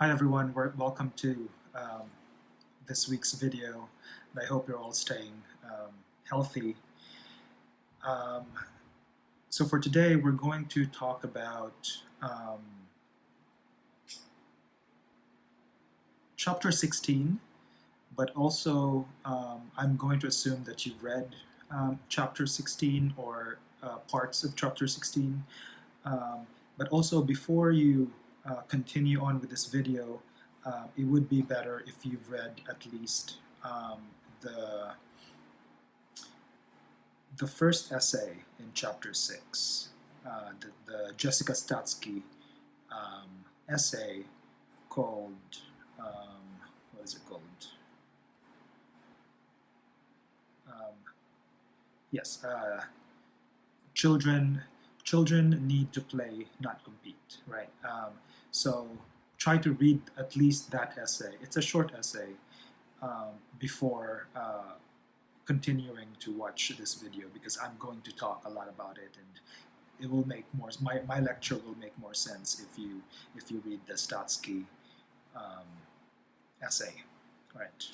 Hi everyone, welcome to this week's video. I hope you're all staying healthy. Um, so for today, we're going to talk about chapter 16, but also I'm going to assume that you've read chapter 16 or parts of chapter 16. But also before you continue on with this video, it would be better if you've read at least the the first essay in chapter 6, the Jessica Statsky essay called, what is it called? Yes, children need to play, not compete, right? So try to read at least that essay. It's a short essay before continuing to watch this video, because I'm going to talk a lot about it, and it will make more. My lecture will make more sense if you read the Statsky essay, right?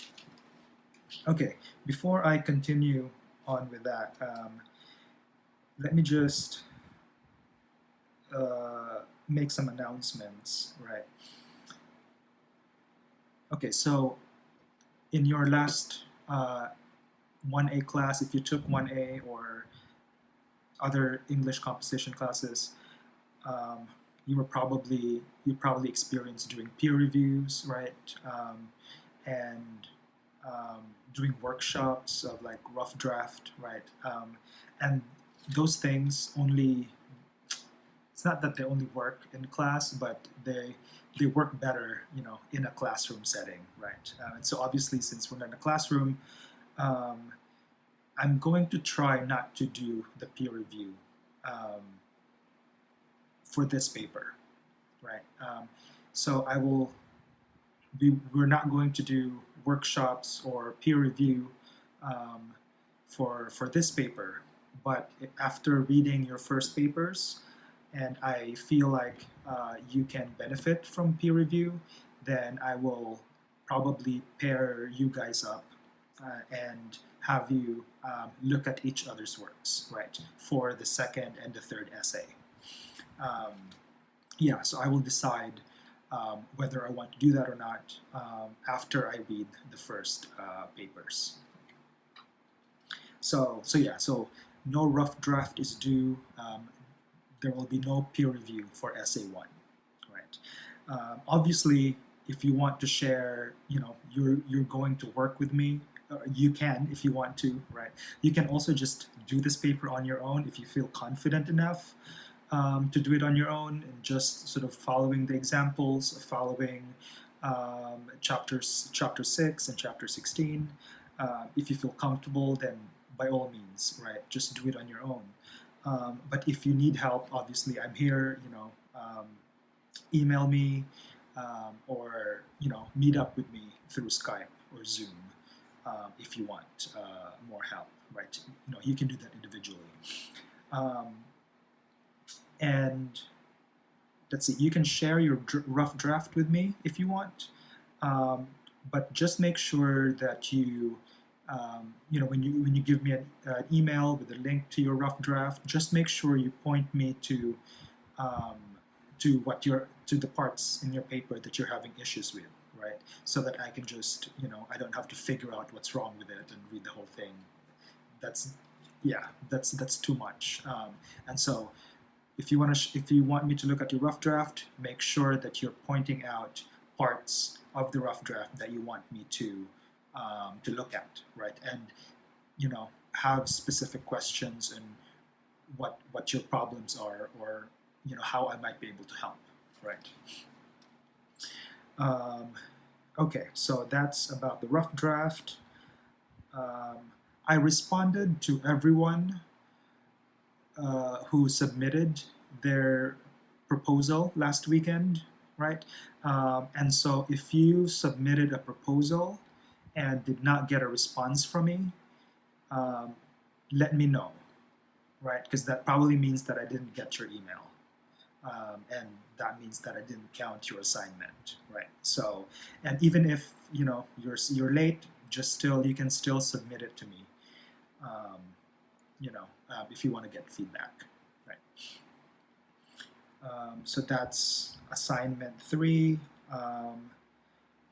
Okay. Before I continue on with that, let me just make some announcements, right? Okay, so in your last 1A class, if you took 1A or other English composition classes, you probably experienced doing peer reviews, right? And doing workshops of like rough draft, right? And those things only, it's not that they only work in class, but they work better, in a classroom setting, right? And so obviously, since we're in a classroom, I'm going to try not to do the peer review for this paper, right? So we're not going to do workshops or peer review for this paper, but after reading your first papers, and I feel like you can benefit from peer review, then I will probably pair you guys up and have you look at each other's works, right, for the second and the third essay. Yeah, so I will decide whether I want to do that or not after I read the first papers. So no rough draft is due. There will be no peer review for essay 1, right? Obviously, if you want to share, you're going to work with me. You can, if you want to, right? You can also just do this paper on your own if you feel confident enough to do it on your own, and just sort of following the examples, following chapter 6 and chapter 16. If you feel comfortable, then by all means, right, just do it on your own. But if you need help, obviously I'm here. Email me or meet up with me through Skype or Zoom if you want more help, right? You can do that individually. And let's see, you can share your rough draft with me if you want, but just make sure that you, when you give me an email with a link to your rough draft, just make sure you point me to the parts in your paper that you're having issues with, right? So that I can just, I don't have to figure out what's wrong with it and read the whole thing. That's too much. And so, if you want me to look at your rough draft, make sure that you're pointing out parts of the rough draft that you want me to look at, right? And have specific questions and what your problems are, or how I might be able to help, right? Okay, so that's about the rough draft. I responded to everyone who submitted their proposal last weekend, right? And so if you submitted a proposal and did not get a response from me, let me know, right? Because that probably means that I didn't get your email. and that means that I didn't count your assignment, right? So, and even if you're late, just still you can still submit it to me, um, if you want to get feedback, right? So that's assignment 3.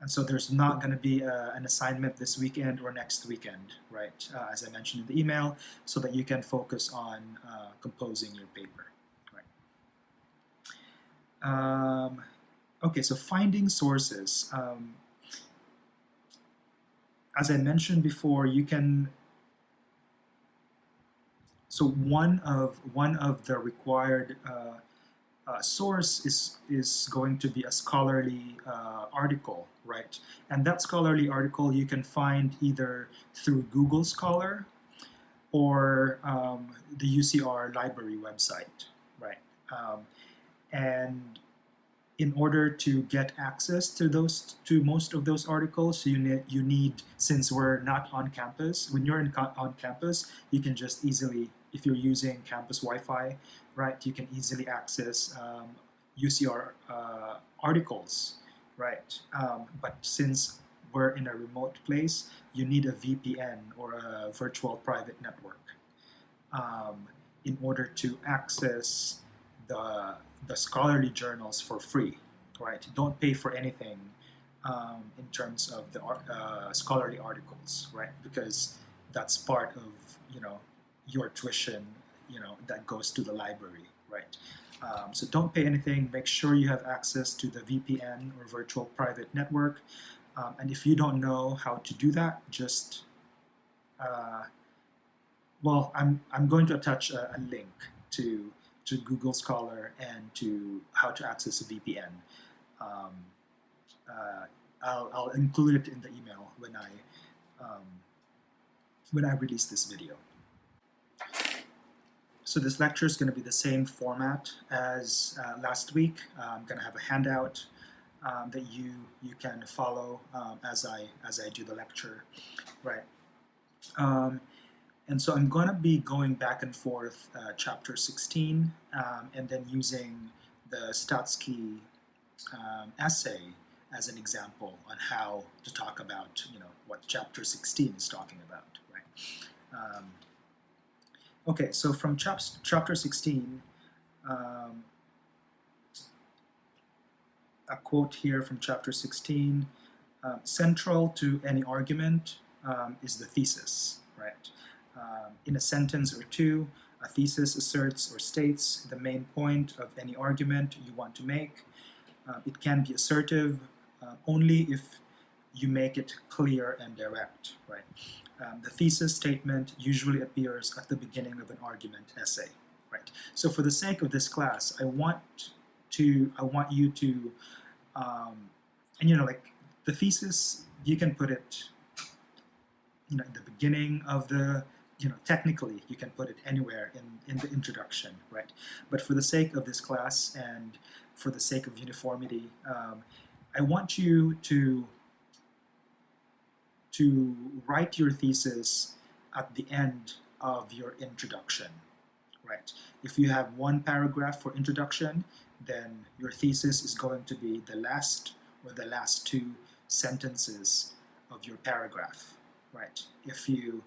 And so there's not going to be an assignment this weekend or next weekend, right? As I mentioned in the email, so that you can focus on composing your paper, right? Okay, so finding sources. As I mentioned before, you can. So one of the required source is going to be a scholarly article, right? And that scholarly article you can find either through Google Scholar or the UCR library website, right? And in order to get access to most of those articles, you need, since we're not on campus, when you're on campus, you can just easily, if you're using campus Wi-Fi, right, you can easily access UCR articles, right? But since we're in a remote place, you need a VPN or a virtual private network in order to access the scholarly journals for free, right? Don't pay for anything in terms of the scholarly articles, right? Because that's part of your tuition, that goes to the library, right? So don't pay anything. Make sure you have access to the VPN or virtual private network. And if you don't know how to do that, just well, I'm going to attach a link to Google Scholar and to how to access a VPN. I'll include it in the email when I release this video. So this lecture is going to be the same format as last week. I'm going to have a handout that you can follow as I do the lecture, right? And so I'm going to be going back and forth chapter 16 and then using the Statsky essay as an example on how to talk about what chapter 16 is talking about, right? Okay, so from chapter 16, a quote here from chapter 16, central to any argument is the thesis, right? In a sentence or two, a thesis asserts or states the main point of any argument you want to make. It can be assertive only if you make it clear and direct, right? The thesis statement usually appears at the beginning of an argument essay, right? So for the sake of this class, I want you to, and like the thesis, you can put it, in the beginning of the, technically you can put it anywhere in the introduction, right? But for the sake of this class and for the sake of uniformity, I want you to write your thesis at the end of your introduction, right? If you have one paragraph for introduction, then your thesis is going to be the last or the last two sentences of your paragraph, right? If your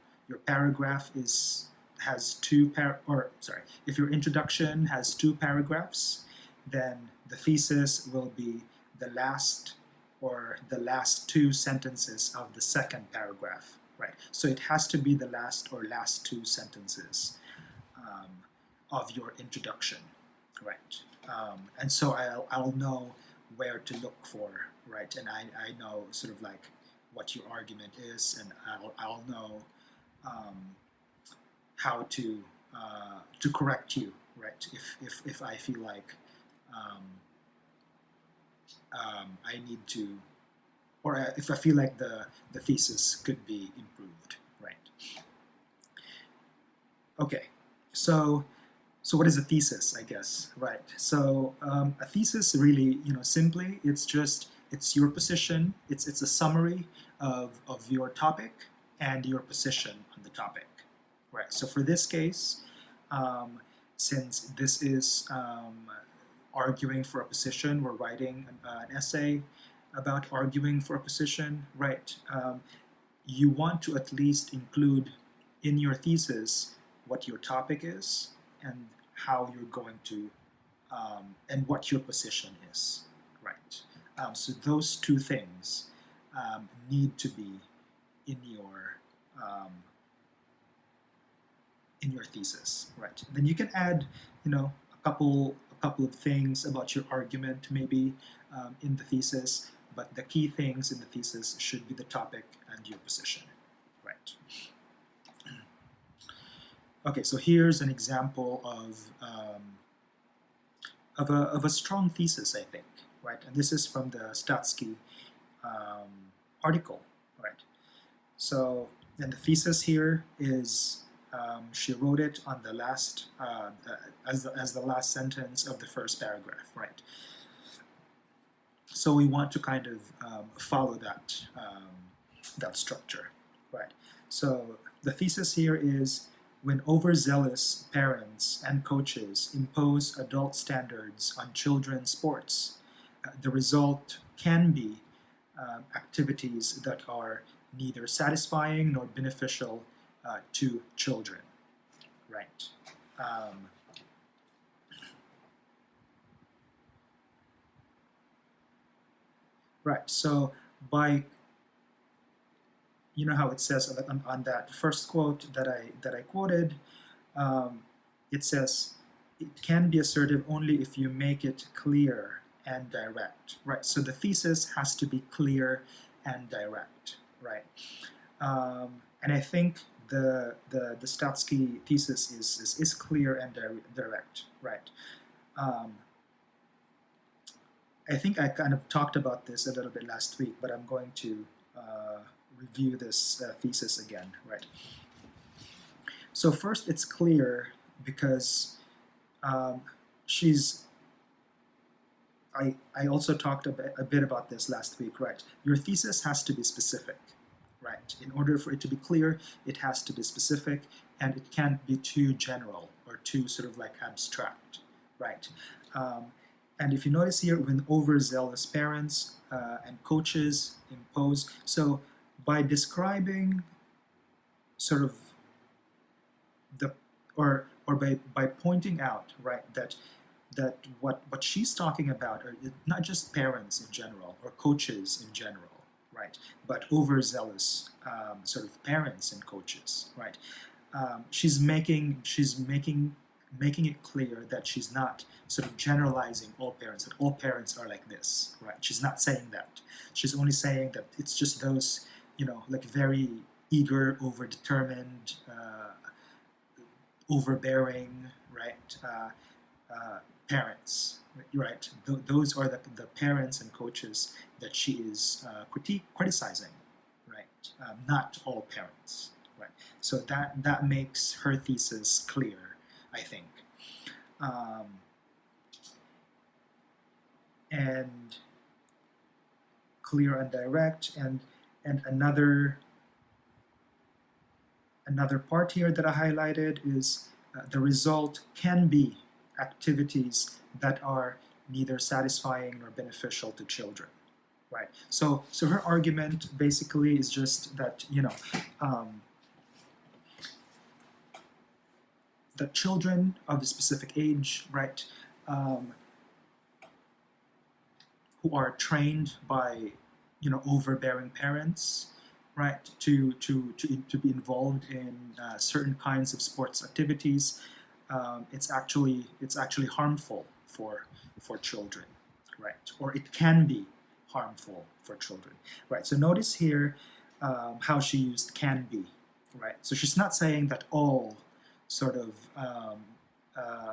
paragraph if your introduction has 2 paragraphs, then the thesis will be the last 2 sentences of the second paragraph, right? So it has to be the last 2 sentences of your introduction, right? And so I'll know where to look for, right? And I know sort of like what your argument is, and I'll know how to correct you, right? If I feel like I need to, or if I feel like the thesis could be improved, right? Okay, so what is a thesis, I guess, right? So a thesis really, simply, it's your position, it's a summary of your topic and your position on the topic, right? So for this case, since this is arguing for a position. We're writing an essay about arguing for a position, right? You want to at least include in your thesis what your topic is and how you're going to, and what your position is, right? So those two things need to be in um, your thesis, right? Then you can add, a couple of things about your argument maybe in the thesis, but the key things in the thesis should be the topic and your position, right? Okay, so here's an example of a strong thesis, I think, right? And this is from the Statsky article, right? So, and the thesis here is she wrote it on the last as the last sentence of the first paragraph, right? So we want to kind of follow that structure, right? So the thesis here is, when overzealous parents and coaches impose adult standards on children's sports, the result can be activities that are neither satisfying nor beneficial to children, right? Right, so by, you know how it says on that first quote that I quoted, it says, it can be assertive only if you make it clear and direct, right? So the thesis has to be clear and direct, right? And I think the Statsky thesis is clear and direct, right? I think I kind of talked about this a little bit last week, but I'm going to review this thesis again, right? So first, it's clear because I also talked a bit about this last week, right? Your thesis has to be specific, right? In order for it to be clear, it has to be specific, and it can't be too general or too sort of like abstract, right? And if you notice here, when overzealous parents and coaches impose, so by describing sort of by pointing out, right, that what she's talking about are not just parents in general or coaches in general, right, but overzealous sort of parents and coaches, right. She's making it clear that she's not sort of generalizing all parents, that all parents are like this, right? She's not saying that. She's only saying that it's just those, like very eager, overdetermined, overbearing, right, parents, right? Those are the parents and coaches that she is criticizing, right? Not all parents, right? So that makes her thesis clear, I think. And clear and direct, and another part here that I highlighted is the result can be activities that are neither satisfying nor beneficial to children, right? So her argument basically is just that the children of a specific age, right, who are trained by overbearing parents, right, to be involved in certain kinds of sports activities, it's actually harmful for children, right, or it can be harmful for children, right. So notice here how she used "can be," right. So she's not saying that all sort of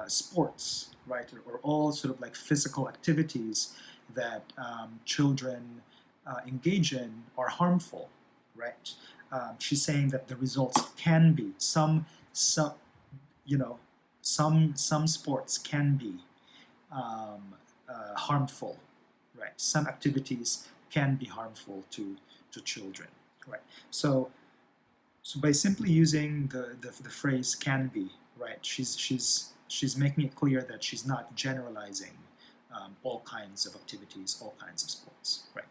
sports, right, or all sort of like physical activities that children engage in are harmful, right? She's saying that the results can be some sports can be harmful, right? Some activities can be harmful to children, right? So by simply using the phrase "can be," right, she's making it clear that she's not generalizing all kinds of activities, all kinds of sports, right?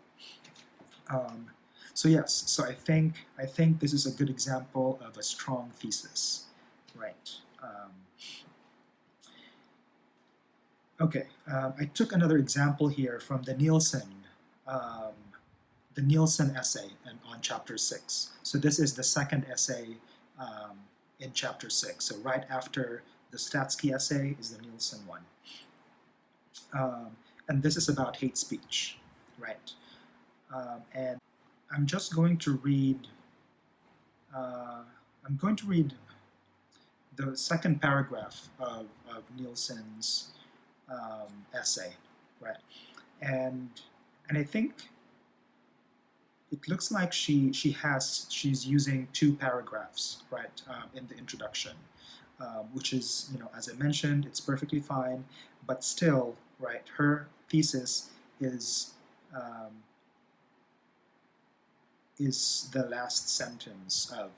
So yes, so I think this is a good example of a strong thesis, right? Okay, I took another example here from um, the Nielsen essay on chapter 6. So this is the second essay in chapter 6. So right after the Statsky essay is the Nielsen one. And this is about hate speech, right? And I'm just going to read, I'm going to read the second paragraph of Nielsen's essay, right? And I think it looks like she's using two paragraphs, right, in the introduction, which is, as I mentioned, it's perfectly fine, but still, right, her thesis is the last sentence of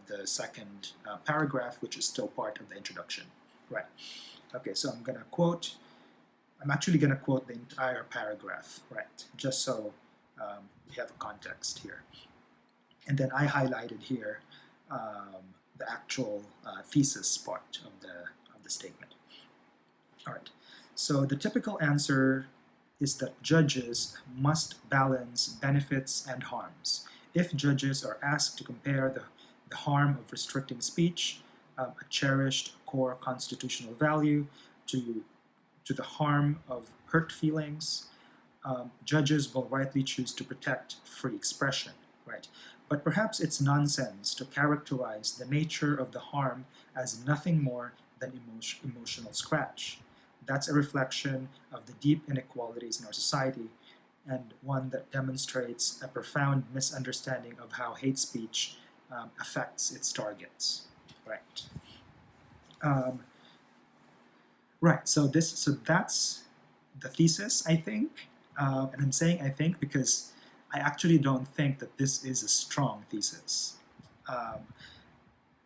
the second paragraph, which is still part of the introduction, right? Okay, so I'm actually going to quote the entire paragraph, right, just so we have a context here. And then I highlighted here the actual thesis part of the statement. All right, so the typical answer is that judges must balance benefits and harms. If judges are asked to compare the harm of restricting speech, a cherished core constitutional value, to the harm of hurt feelings, judges will rightly choose to protect free expression, right? But perhaps it's nonsense to characterize the nature of the harm as nothing more than emotional scratch. That's a reflection of the deep inequalities in our society, and one that demonstrates a profound misunderstanding of how hate speech affects its targets, right? Right. So that's the thesis, I think, and I'm saying I think because I actually don't think that this is a strong thesis.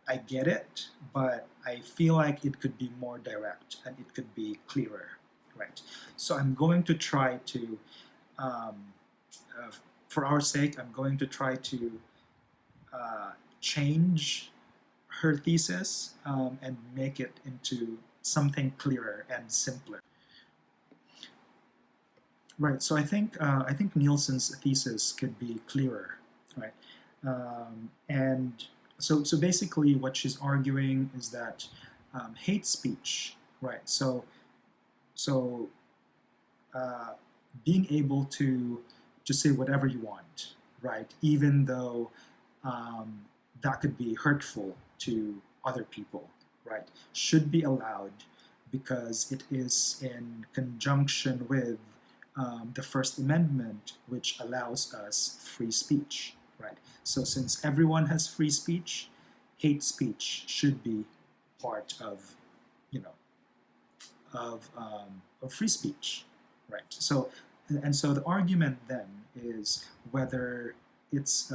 I get it, but I feel like it could be more direct and it could be clearer, right? So I'm going to try to, for our sake, I'm going to try to change her thesis and make it into something clearer and simpler. Right. So I think Nielsen's thesis could be clearer, right? And so basically, what she's arguing is that hate speech, right? So being able to say whatever you want, right? Even though that could be hurtful to other people, right? Should be allowed because it is in conjunction with the First Amendment, which allows us free speech, right? So since everyone has free speech, hate speech should be part of, of free speech, right? So, and so the argument then is whether it's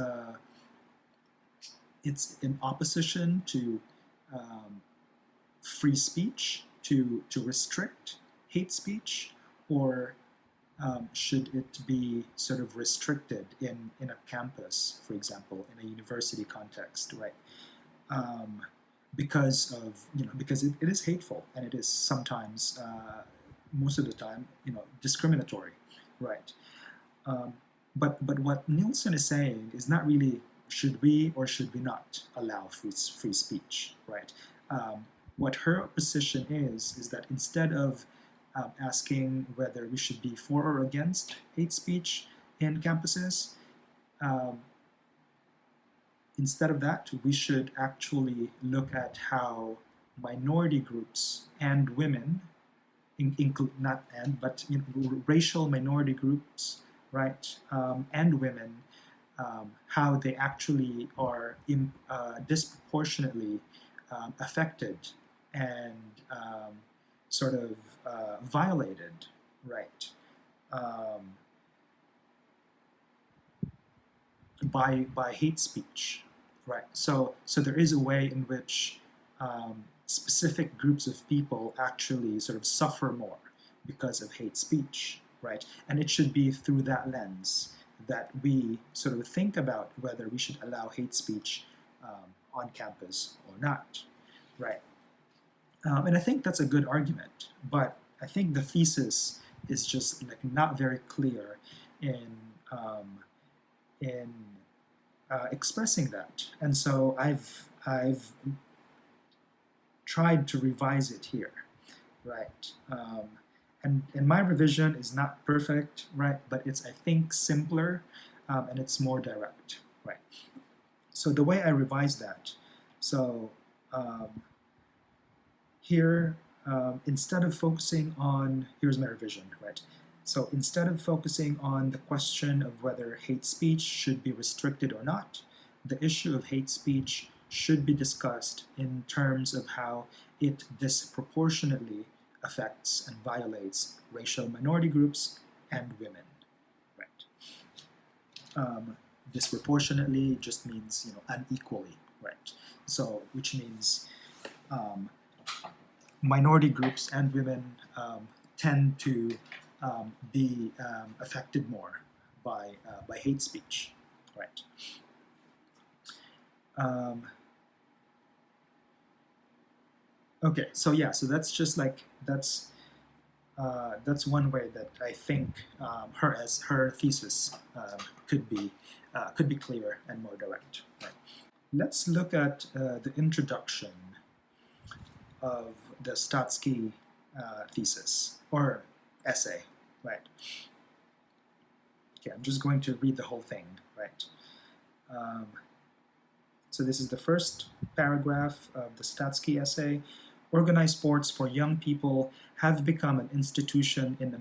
in opposition to free speech to restrict hate speech, or should it be sort of restricted in a campus, for example, in a university context, right? Because it is hateful and it is sometimes, most of the time, discriminatory, right? But what Nielsen is saying is not really should we or should we not allow free speech, right? What her position is that instead of asking whether we should be for or against hate speech in campuses, instead of that, we should actually look at how minority groups and women, racial minority groups, right, and women, how they actually are disproportionately affected and sort of violated, right, by hate speech, right? So there is a way in which specific groups of people actually sort of suffer more because of hate speech, right? And it should be through that lens that we sort of think about whether we should allow hate speech on campus or not, right? And I think that's a good argument, but I think the thesis is just like not very clear in expressing that, and so I've tried to revise it here, right? And my revision is not perfect, right? But it's, I think, simpler and it's more direct, right? So the way I revised that, so here, instead of focusing on, here's my revision, right? So instead of focusing on the question of whether hate speech should be restricted or not, the issue of hate speech should be discussed in terms of how it disproportionately affects and violates racial minority groups and women, right? Disproportionately just means, unequally, right? So, which means minority groups and women tend to be affected more by hate speech, right? Okay, so yeah, so that's just like that's one way that I think her thesis could be clearer and more direct. Right? Let's look at the introduction of the Statsky thesis or essay, right? Okay, I'm just going to read the whole thing, right? So this is the first paragraph of the Statsky essay. Organized sports for young people have become an institution in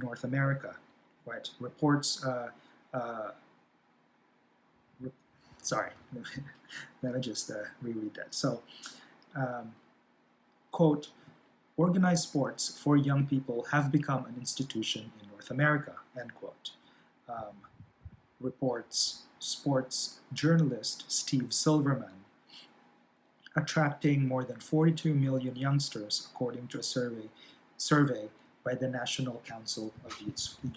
North America, right? Reports, sorry, let me just reread that. So, quote, organized sports for young people have become an institution in North America, end quote. Reports sports journalist Steve Silverman, attracting more than 42 million youngsters, according to a survey by the National Council of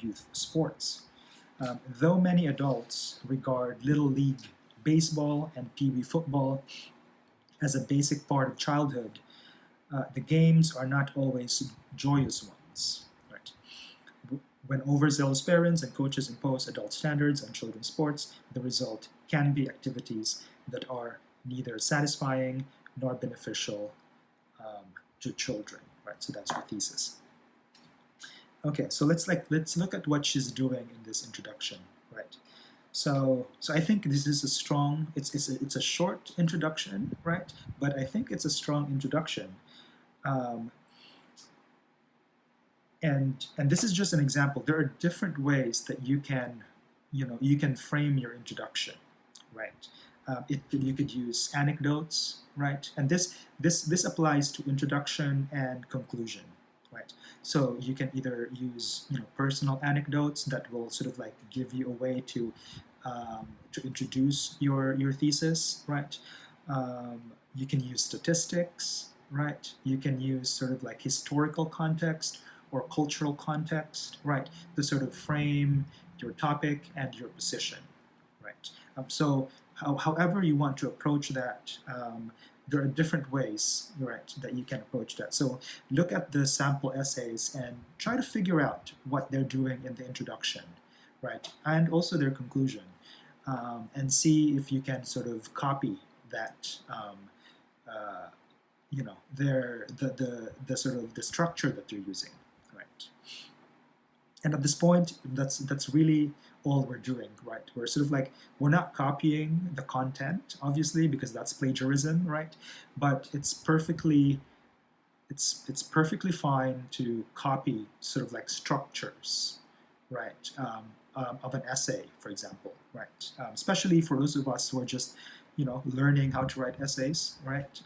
Youth Sports. Though many adults regard Little League baseball and Pee Wee football as a basic part of childhood, the games are not always joyous ones. Right? When overzealous parents and coaches impose adult standards on children's sports, the result can be activities that are neither satisfying nor beneficial to children. Right? So that's her thesis. Okay, so let's look at what she's doing in this introduction. Right. So I think this is a strong. It's a short introduction, right? But I think it's a strong introduction. And this is just an example. There are different ways that you can frame your introduction, right? You could use anecdotes, right? And this applies to introduction and conclusion, right? So you can either use personal anecdotes that will sort of like give you a way to introduce your thesis, right? You can use statistics, right? You can use sort of like historical context or cultural context, right, to sort of frame your topic and your position, right? So however you want to approach that, there are different ways, right, that you can approach that. So look at the sample essays and try to figure out what they're doing in the introduction, right, and also their conclusion, and see if you can sort of copy that, the sort of the structure that you're using. And at this point, that's really all we're doing, right? We're sort of like, we're not copying the content, obviously, because that's plagiarism, right? But it's perfectly fine to copy sort of like structures, right? Of an essay, for example, right? Especially for those of us who are just, learning how to write essays, right?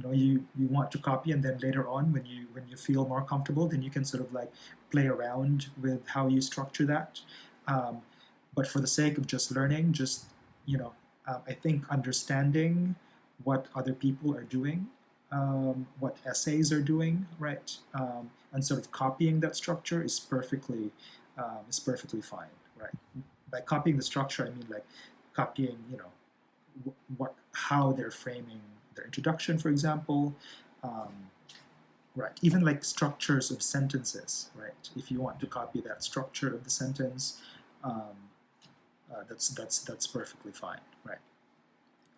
You want to copy, and then later on, when you feel more comfortable, then you can sort of like play around with how you structure that. But for the sake of just learning, I think understanding what other people are doing what essays are doing, right? And sort of copying that structure is perfectly fine, right? By copying the structure, I mean like copying, what how they're framing their introduction, for example, um, right? Even like structures of sentences, right? If you want to copy that structure of the sentence, um, that's perfectly fine, right?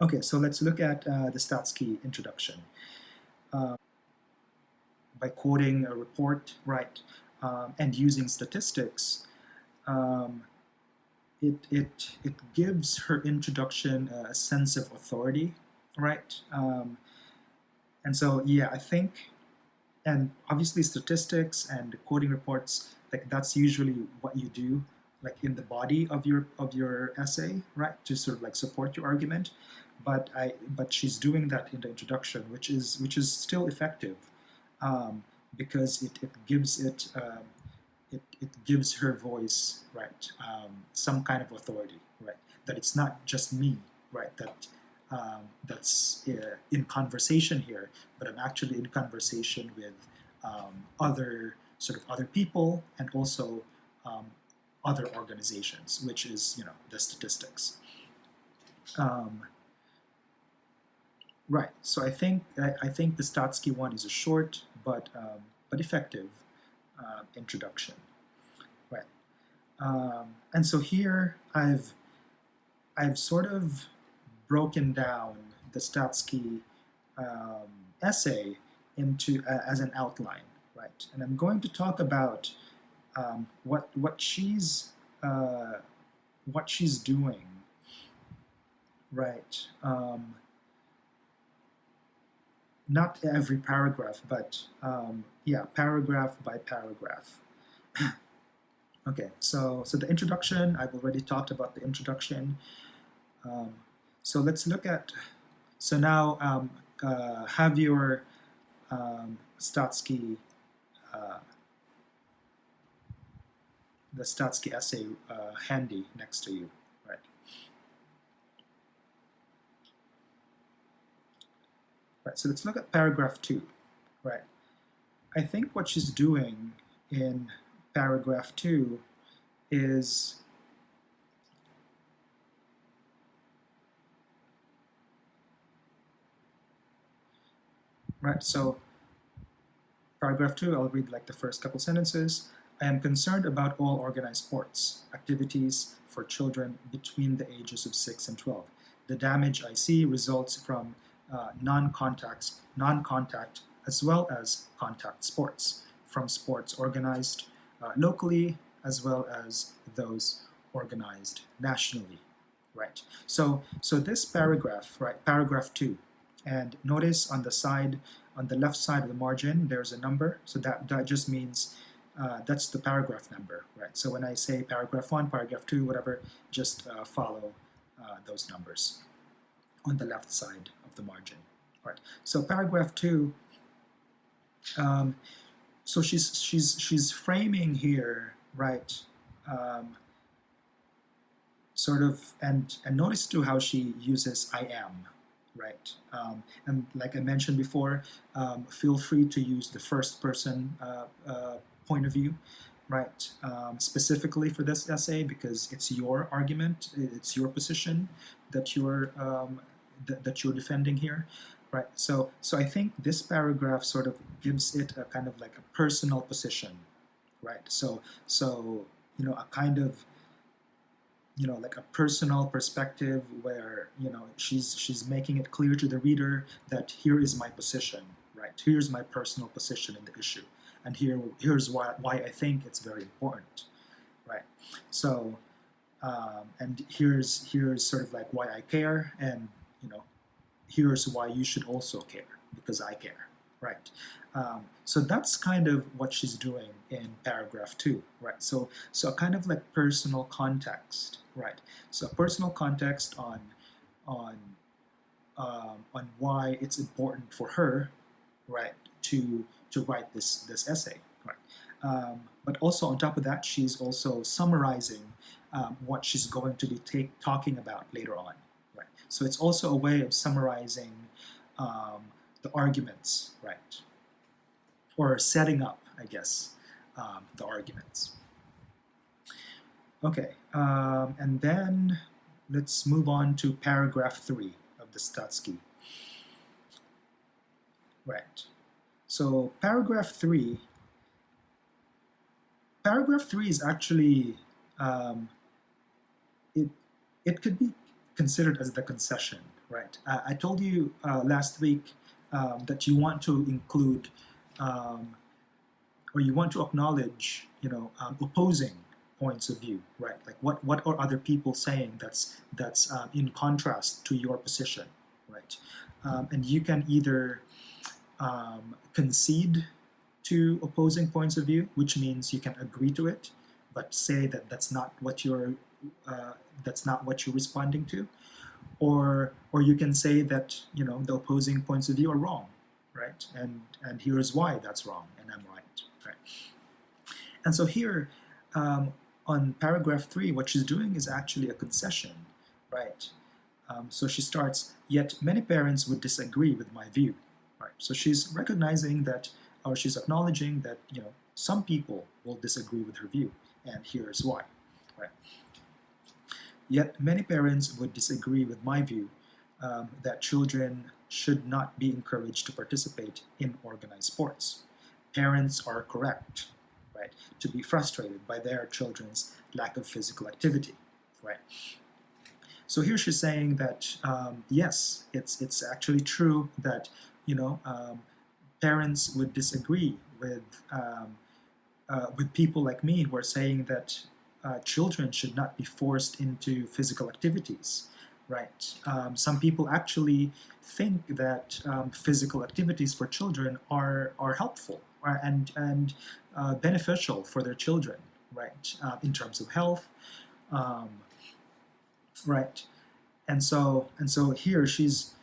Okay, so let's look at the Statsky introduction. By quoting a report, right, and using statistics, um, it gives her introduction a sense of authority, right? And so, yeah, I think, and obviously statistics and quoting reports, like that's usually what you do, like in the body of your essay, right, to sort of like support your argument. But she's doing that in the introduction, which is still effective, um, because it gives her voice, right, some kind of authority, right, that it's not just me, right, that's in conversation here, but I'm actually in conversation with other sort of other people and also um, other organizations, which is the statistics. Um, right. So I think the Statsky one is a short but effective introduction. Right. And so here I've sort of broken down the Statsky um, essay into as an outline, right? And I'm going to talk about uh, what she's doing, right? Not every paragraph, but yeah, paragraph by paragraph. Okay, so the introduction, I've already talked about the introduction. Um, so let's look at, so now have your Statsky, uh, the Statsky essay handy next to you, right? Right, so let's look at paragraph 2, right? I think what she's doing in paragraph 2 is, right, so paragraph 2, I'll read like the first couple sentences. I am concerned about all organized sports activities for children between the ages of 6 and 12. The damage I see results from non-contact as well as contact sports, from sports organized locally as well as those organized nationally. Right. So this paragraph, right, paragraph 2, and notice on the left side of the margin, there's a number. So that just means that's the paragraph number, right? So when I say paragraph 1, paragraph 2, whatever, just follow those numbers on the left side of the margin. Right. So paragraph 2. Um, so she's framing here, right? Um, Sort of, and notice too how she uses I am, right? And like I mentioned before, feel free to use the first person point of view, right? Specifically for this essay, because it's your argument, it's your position that that you're defending here, right? So I think this paragraph sort of gives it a kind of like a personal position, right? So a kind of like a personal perspective where she's making it clear to the reader that here is my position, right? Here's my personal position in the issue, and here's why I think it's very important, right? So and here's sort of like why I care, and here's why you should also care, because I care, right? So that's kind of what she's doing in paragraph 2, right? So kind of like personal context, right? So personal context on on why it's important for her, right, to write this essay, right? But also on top of that, she's also summarizing what she's going to be talking about later on, right? So it's also a way of summarizing um, the arguments, right? Or setting up, I guess, the arguments. Okay, and then let's move on to paragraph 3 of the Statsky. Right. So paragraph 3 is actually it could be considered as the concession, right? I told you last week that you want to include or you want to acknowledge, opposing points of view, right? Like what are other people saying that's in contrast to your position, right? And you can either concede to opposing points of view, which means you can agree to it, but say that that's not what you're responding to, or you can say that the opposing points of view are wrong, right? And here's why that's wrong, and I'm right, right? And so here on paragraph 3, what she's doing is actually a concession, right? So she starts, yet many parents would disagree with my view, right? So she's recognizing that, or she's acknowledging that, some people will disagree with her view, and here's why, right? Yet many parents would disagree with my view that children should not be encouraged to participate in organized sports. Parents are correct, right, to be frustrated by their children's lack of physical activity, right? So here she's saying that yes, it's actually true that parents would disagree with people like me who are saying that children should not be forced into physical activities, right? Some people actually think that physical activities for children are helpful and beneficial for their children, right? In terms of health, right? And so here she's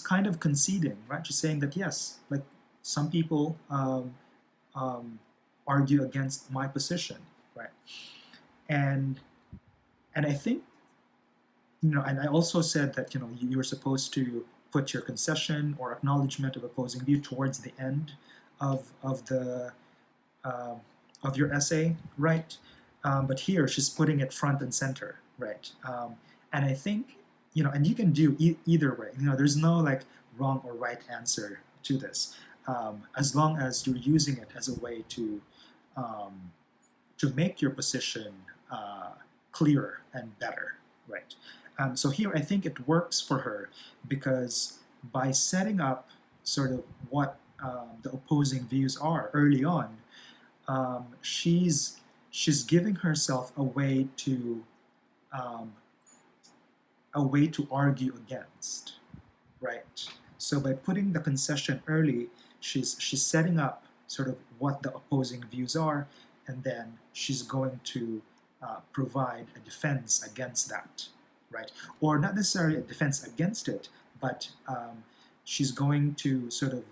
kind of conceding, right? She's saying that yes, like some people argue against my position, right? And I think, and I also said that you're supposed to put your concession or acknowledgement of opposing view towards the end of your essay, right? But here she's putting it front and center, right? And I think, and you can do either way. There's no like wrong or right answer to this, as long as you're using it as a way to make your position clearer and better, right? So here I think it works for her because by setting up sort of what the opposing views are early on, she's giving herself a way to argue against, right? So by putting the concession early, she's setting up sort of what the opposing views are, and then she's going to provide a defense against that, right? Or not necessarily a defense against it, but she's going to sort of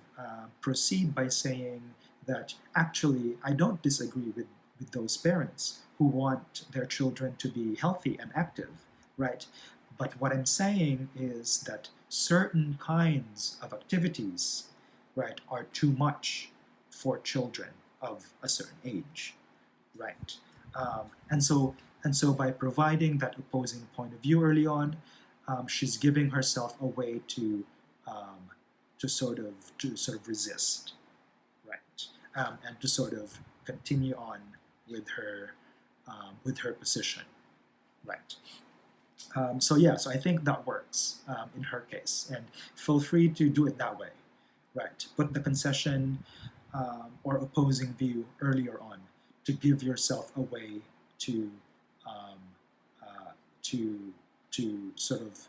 proceed by saying that actually I don't disagree with those parents who want their children to be healthy and active, right? But what I'm saying is that certain kinds of activities, right, are too much for children of a certain age, right? And so by providing that opposing point of view early on, she's giving herself a way to sort of resist, right? And to sort of continue on with her position, right? So I think that works in her case, and feel free to do it that way, right? Put the concession or opposing view earlier on to give yourself a way to sort of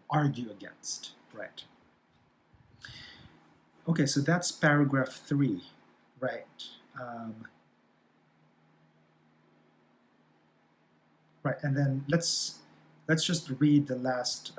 argue against, right? Okay, so that's paragraph 3, right? Right, and then let's just read the last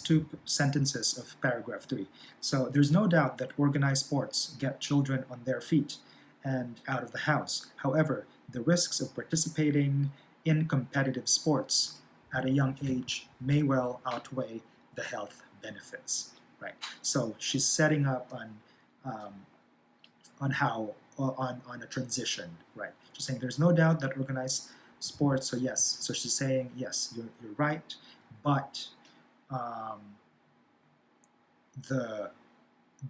2 sentences of paragraph 3. So there's no doubt that organized sports get children on their feet and out of the house. However, the risks of participating in competitive sports at a young age may well outweigh the health benefits, right? So she's setting up on how on a transition, right? She's saying there's no doubt that organized sports. So yes, so she's saying yes, you're right, but um, the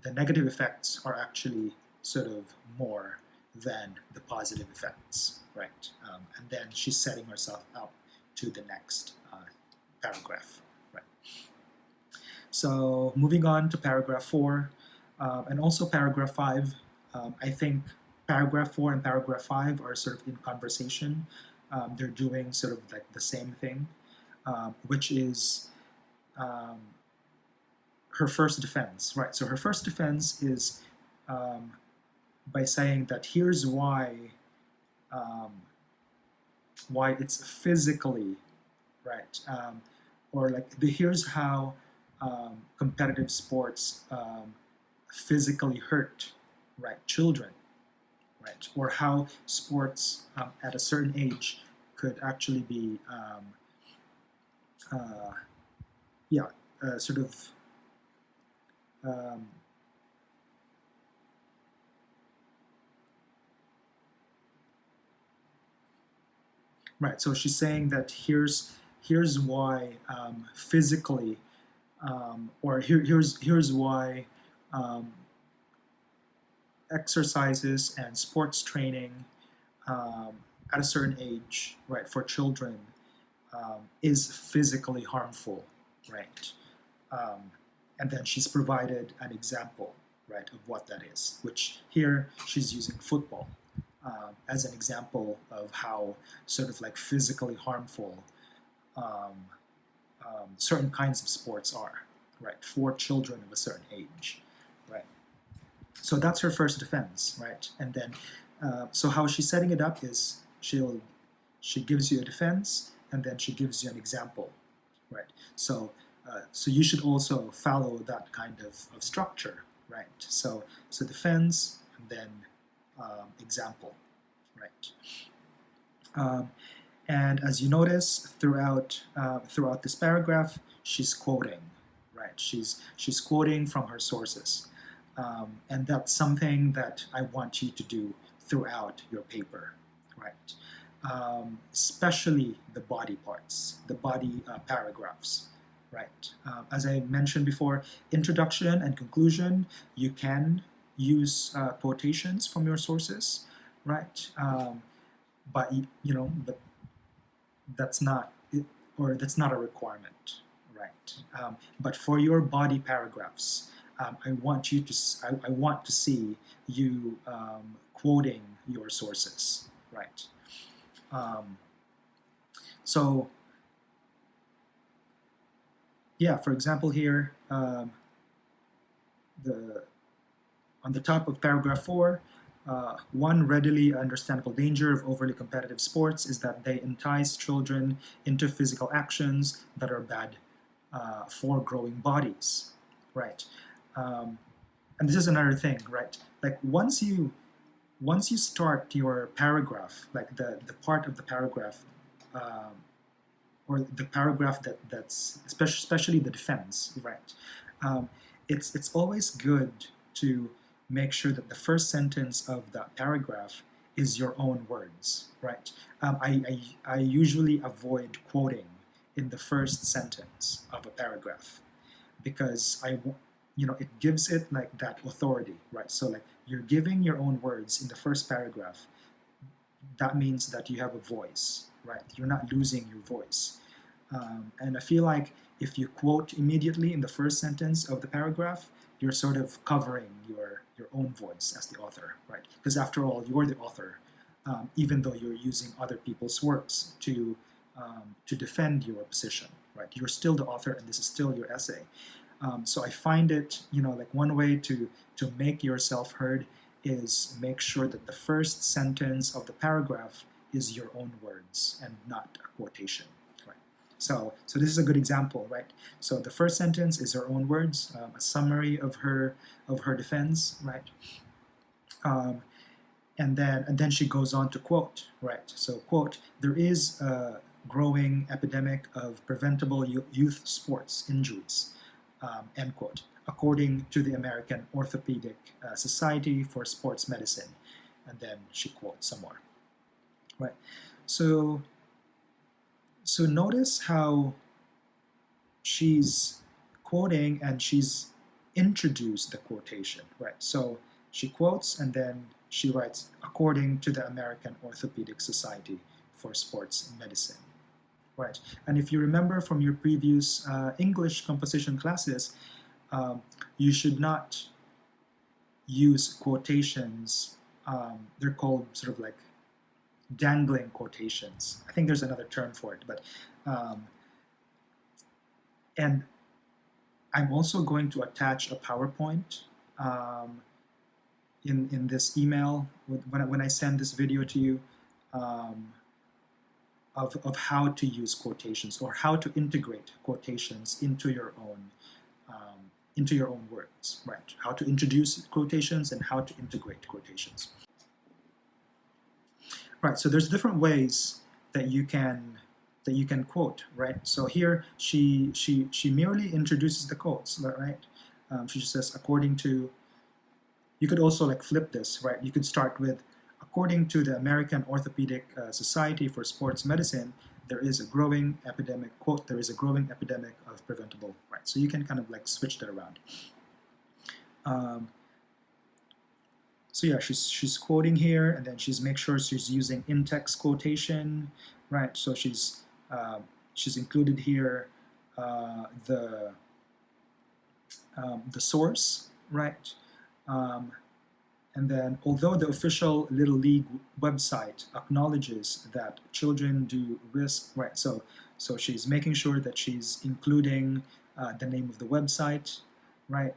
the negative effects are actually sort of more than the positive effects, right? And then she's setting herself up to the next paragraph, right? So moving on to paragraph 4 and also paragraph 5, I think paragraph 4 and paragraph 5 are sort of in conversation. They're doing sort of like the same thing, which is her first defense, right? So her first defense is by saying that here's um, why it's physically right, or like here's how competitive sports physically hurt, right, children, right, or how sports at a certain age could actually be yeah sort of um, right. So she's saying that here's why physically, or here's why um, exercises and sports training at a certain age, right, for children is physically harmful, right? Um, and then she's provided an example, right, of what that is, which here she's using football as an example of how sort of like physically harmful um, certain kinds of sports are, right, for children of a certain age, right? So that's her first defense, right? And then, so how she's setting it up is she gives you a defense and then she gives you an example, right? So you should also follow that kind of structure, right? So defense and then example, right? Um, and as you notice throughout this paragraph, she's quoting, right? She's quoting from her sources, and that's something that I want you to do throughout your paper, right? Especially the body parts, the body paragraphs, right? As I mentioned before, introduction and conclusion, you can use quotations from your sources, right? But but that's not or that's not a requirement, right? But for your body paragraphs, I want to see you quoting your sources, right? Um, so yeah, for example, here the on the top of paragraph 4. One readily understandable danger of overly competitive sports is that they entice children into physical actions that are bad for growing bodies, right? And this is another thing, right? Like once you start your paragraph, like the part of the paragraph, or the paragraph that's especially the defense, right? It's always good to make sure that the first sentence of that paragraph is your own words, right? I usually avoid quoting in the first sentence of a paragraph because it gives it like that authority, right? So like you're giving your own words in the first paragraph. That means that you have a voice, right? You're not losing your voice. And I feel like if you quote immediately in the first sentence of the paragraph, you're sort of covering your own voice as the author, right? Because after all, you're the author, even though you're using other people's works to defend your position, right? You're still the author, and this is still your essay. So I find it, like one way to make yourself heard is make sure that the first sentence of the paragraph is your own words and not a quotation. So this is a good example, right? So the first sentence is her own words, a summary of her defense, right? And then she goes on to quote, right? So quote, there is a growing epidemic of preventable youth sports injuries. end quote, according to the American Orthopedic Society for Sports Medicine. And then she quotes some more. Right. So notice how she's quoting and she's introduced the quotation, right? So she quotes and then she writes, according to the American Orthopedic Society for Sports Medicine, right? And if you remember from your previous English composition classes, you should not use quotations. They're called sort of like dangling quotations. I think there's another term for it, but and I'm also going to attach a PowerPoint in this email when I send this video to you of how to use quotations or how to integrate quotations into your own words, right? How to introduce quotations and how to integrate quotations. Right, so there's different ways that you can quote, right? So here she merely introduces the quotes, right? She just says, according to, you could also like flip this, right? You could start with, according to the American Orthopedic Society for Sports Medicine, there is a growing epidemic, quote, there is a growing epidemic of preventable, right? So you can kind of like switch that around. So yeah, she's quoting here, and then she's make sure she's using in-text quotation, right? So she's included here the source, right? And then, although the official Little League website acknowledges that children do risk, right? So she's making sure that she's including the name of the website, right?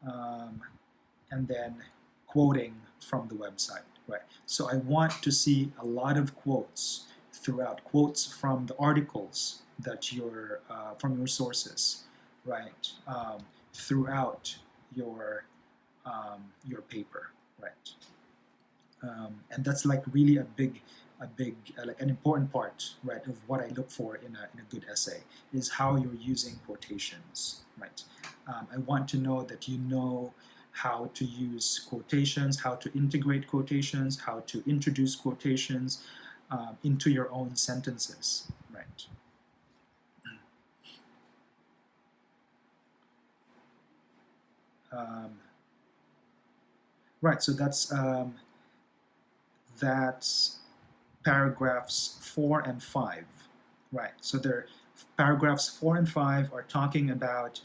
And then quoting from the website, right? So I want to see a lot of quotes throughout, quotes from the articles that you're, from your sources, right? Throughout your paper, right? And that's like really a big like an important part, right, of what I look for in a good essay is how you're using quotations, right? I want to know that you know how to use quotations, how to integrate quotations, how to introduce quotations into your own sentences, right? Right, so that's paragraphs 4 and 5, right? So paragraphs 4 and 5 are talking about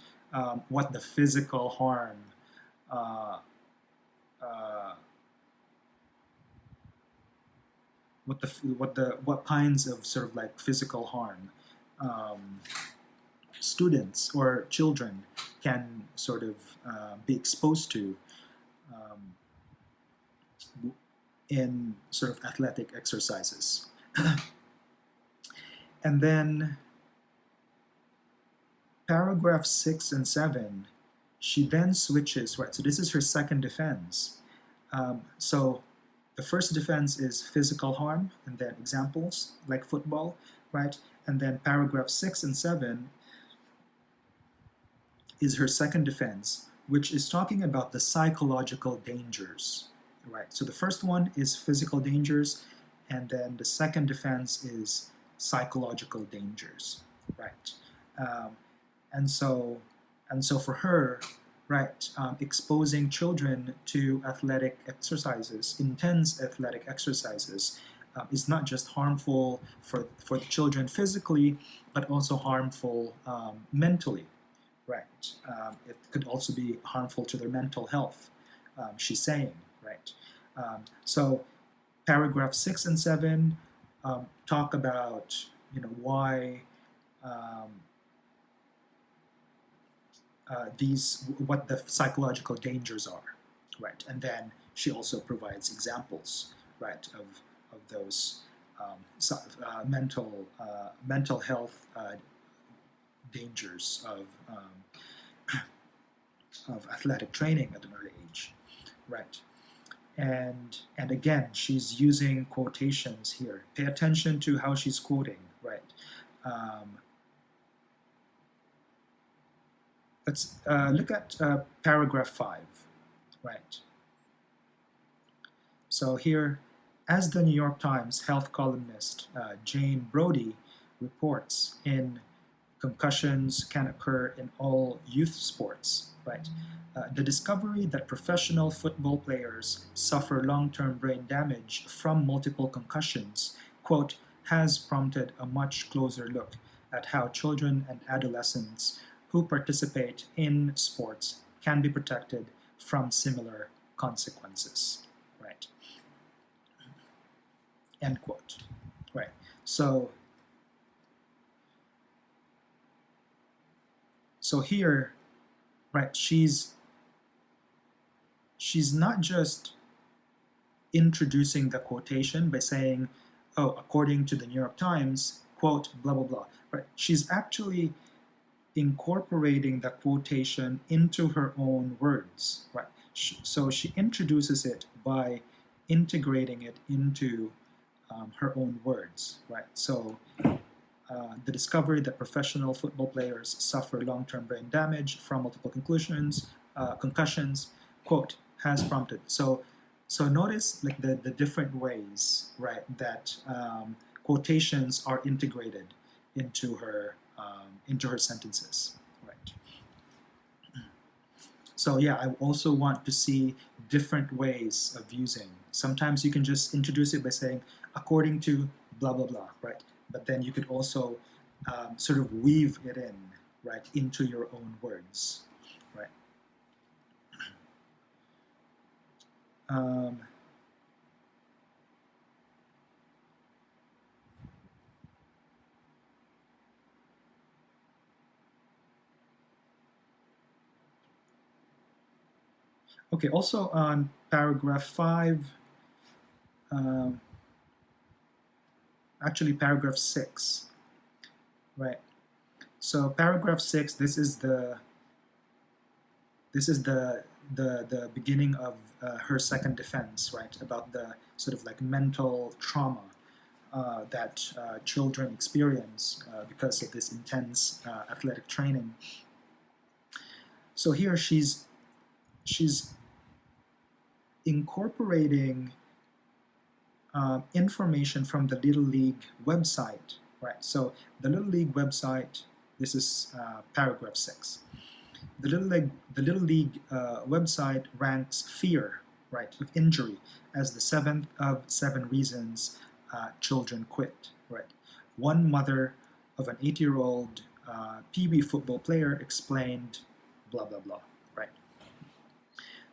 what the physical harm what kinds of sort of like physical harm students or children can sort of be exposed to in sort of athletic exercises. And then paragraph 6 and 7, she then switches, right? So this is her second defense. So the first defense is physical harm, and then examples like football, right? And then paragraph 6 and 7 is her second defense, which is talking about the psychological dangers, right? So the first one is physical dangers, and then the second defense is psychological dangers, right? And so for her, right, exposing children to athletic exercises, intense athletic exercises, is not just harmful for the children physically, but also harmful mentally, right? It could also be harmful to their mental health, she's saying, right? So paragraph 6 and 7 talk about, why what the psychological dangers are, right? And then she also provides examples, right, of those mental health dangers of athletic training at an early age, right? And again, she's using quotations here. Pay attention to how she's quoting, right? Let's look at paragraph 5, right? So here, as the New York Times health columnist Jane Brody reports, in concussions can occur in all youth sports, right? The discovery that professional football players suffer long-term brain damage from multiple concussions, quote, has prompted a much closer look at how children and adolescents who participate in sports can be protected from similar consequences, right? End quote. Right. So here, right, she's not just introducing the quotation by saying, oh, according to the New York Times, quote, blah, blah, blah. Right. She's actually incorporating the quotation into her own words. Right. So she introduces it by integrating it into her own words. Right. So the discovery that professional football players suffer long-term brain damage from multiple concussions, quote, has prompted. So notice like the different ways, right, that quotations are integrated into her sentences, right. So yeah, I also want to see different ways of using. Sometimes you can just introduce it by saying, according to blah, blah, blah, right? But then you could also sort of weave it in, right, into your own words, right? Um, okay, also on paragraph 5, um, actually paragraph 6, right? So paragraph 6, this is the beginning of her second defense, right, about the sort of like mental trauma that children experience because of this intense athletic training. So here she's incorporating information from the Little League website, right? So the Little League website, this is paragraph 6. The Little League website ranks fear, right, of injury as the 7th of 7 reasons children quit, right? One mother of an 8-year-old PB football player explained, blah blah blah, right?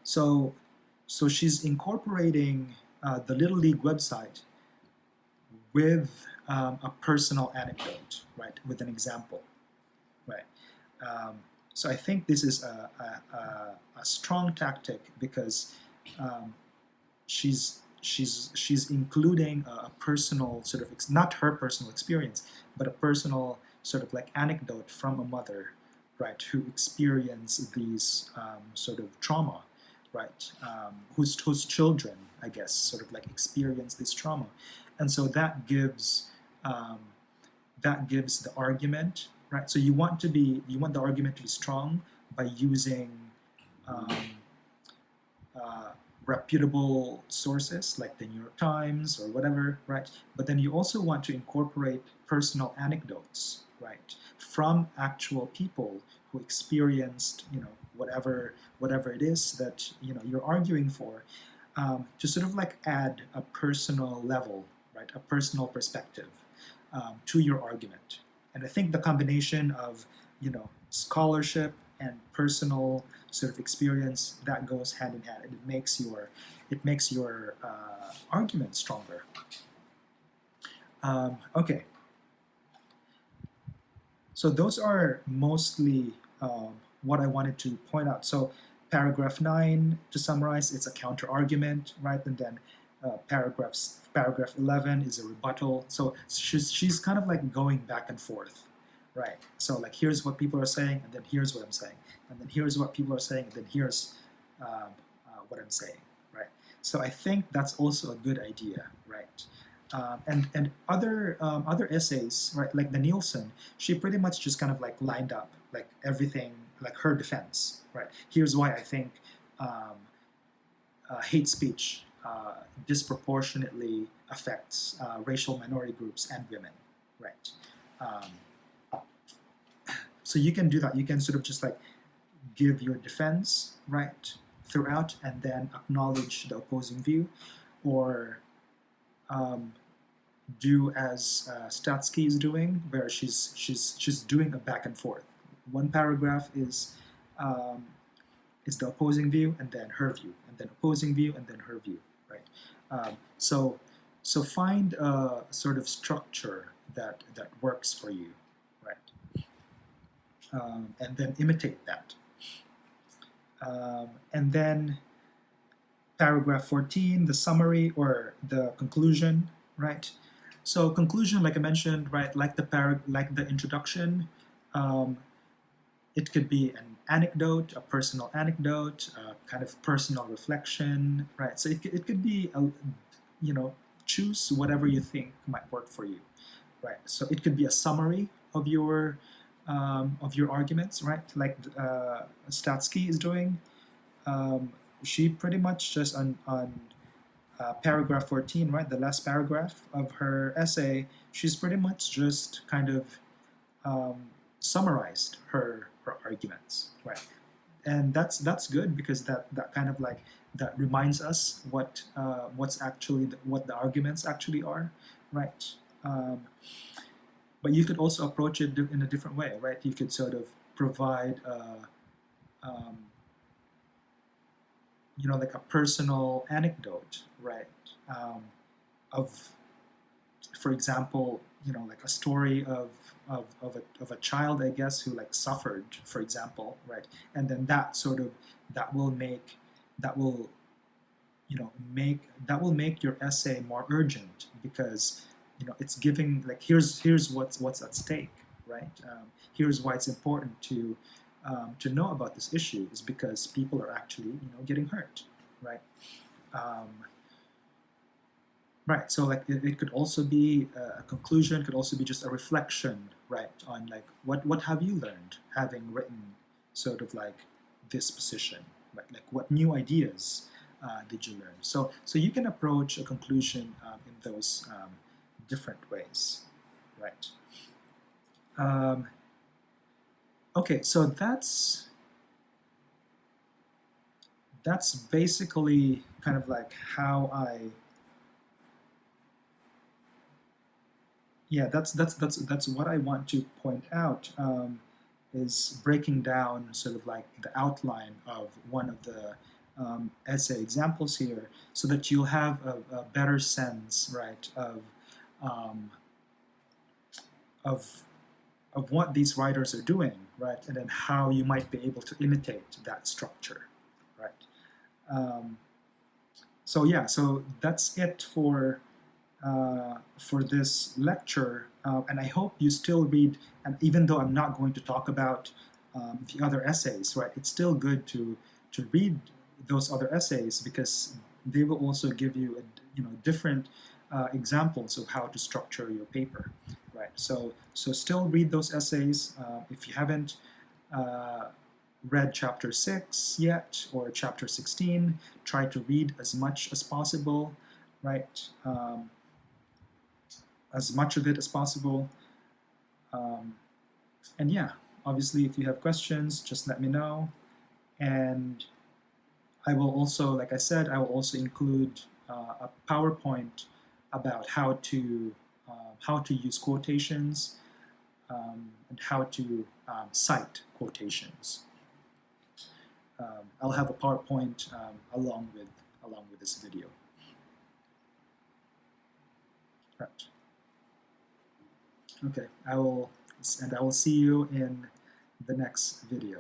So she's incorporating the Little League website with a personal anecdote, right, with an example, right? So I think this is a strong tactic because she's including a personal sort of not her personal experience, but a personal sort of like anecdote from a mother, right, who experienced these sort of trauma, right, whose children, I guess, sort of like experience this trauma, and so um, that gives the argument, right? So you want the argument to be strong by using um, reputable sources like the New York Times or whatever, right? But then you also want to incorporate personal anecdotes, right, from actual people who experienced, whatever it is that you're arguing for, to sort of like add a personal level, right, a personal perspective to your argument. And I think the combination of scholarship and personal sort of experience that goes hand in hand, and it makes your argument stronger. Okay, so those are mostly what I wanted to point out. So paragraph 9, to summarize, it's a counter argument, right? And then paragraph 11 is a rebuttal. So she's kind of like going back and forth, right? So like here's what people are saying, and then here's what I'm saying, and then here's what people are saying, and then here's what I'm saying, right? So I think that's also a good idea, right? And other essays, right, like the Nielsen, she pretty much just kind of like lined up like everything like her defense, right? Here's why I think hate speech disproportionately affects racial minority groups and women, right? So you can do that. You can sort of just like give your defense, right, throughout, and then acknowledge the opposing view, or do as Statsky is doing, where she's doing a back and forth. One paragraph is the opposing view, and then her view, and then opposing view, and then her view, right? So find a sort of structure that works for you, right? And then imitate that. And then paragraph 14, the summary or the conclusion, right? So conclusion, like I mentioned, right, like the introduction, it could be an anecdote, a personal anecdote, a kind of personal reflection, right? So it could be, choose whatever you think might work for you, right? So it could be a summary of your arguments, right? Like Statsky is doing. She pretty much just on paragraph 14, right, the last paragraph of her essay, she's pretty much just kind of summarized her arguments, right? And that's good, because that kind of like that reminds us what's actually what the arguments actually are, right? But you could also approach it in a different way, right? You could sort of provide like a personal anecdote, right? Of, for example, like a story of a child, I guess, who like suffered, for example, right? And then that will make your essay more urgent, because it's giving like here's what's at stake, right? Here's why it's important to know about this issue, is because people are actually getting hurt, right? Right. So like it could also be a conclusion, could also be just a reflection, right, on like what have you learned having written sort of like this position, right? Like what new ideas did you learn? So you can approach a conclusion in those different ways, right? Okay, so that's basically kind of like how that's what I want to point out, is breaking down sort of like the outline of one of the essay examples here, so that you'll have a better sense, right, um, of what these writers are doing, right, and then how you might be able to imitate that structure, right? So yeah, so that's it for this lecture, and I hope you still read. And even though I'm not going to talk about the other essays, right, it's still good to read those other essays, because they will also give you different examples of how to structure your paper, right? So still read those essays. If you haven't read chapter 6 yet, or chapter 16, try to read as much as possible, right? As much of it as possible. And yeah, obviously if you have questions, just let me know. And I will also, like I said, I will also include a PowerPoint about how to use quotations, and how to cite quotations. I'll have a PowerPoint along with this video. Right. Okay, I will see you in the next video.